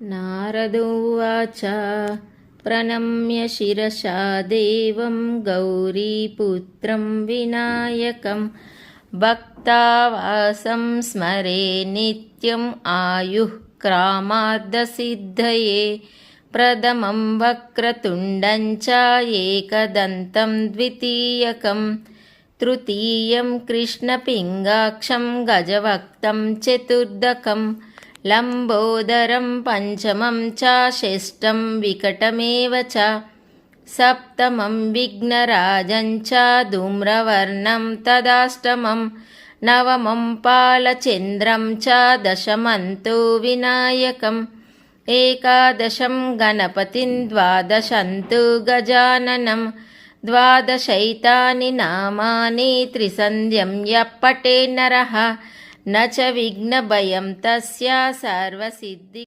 नारदोवाच प्रणम्य शिरसा देवं गौरीपुत्रं विनायकं भक्तावासं स्मरे नित्यम् आयुः क्रामार्धसिद्धये प्रथमं वक्रतुण्डं च एकदन्तं द्वितीयकं तृतीयं कृष्णपिङ्गाक्षं गजवक्त्रं चतुर्दकं लम्बोदरं पञ्चमं च षष्ठं विकटमेव च सप्तमं विघ्नराजं च धूम्रवर्णं तदाष्टमं नवमं पालचन्द्रं च दशमं तु विनायकम् एकादशं गणपतिं द्वादशं तु गजाननं द्वादशैतानि नामानि त्रिसन्ध्यं यः पठेत् नरः न च विघ्नभयं तस्य सर्वसिद्धि।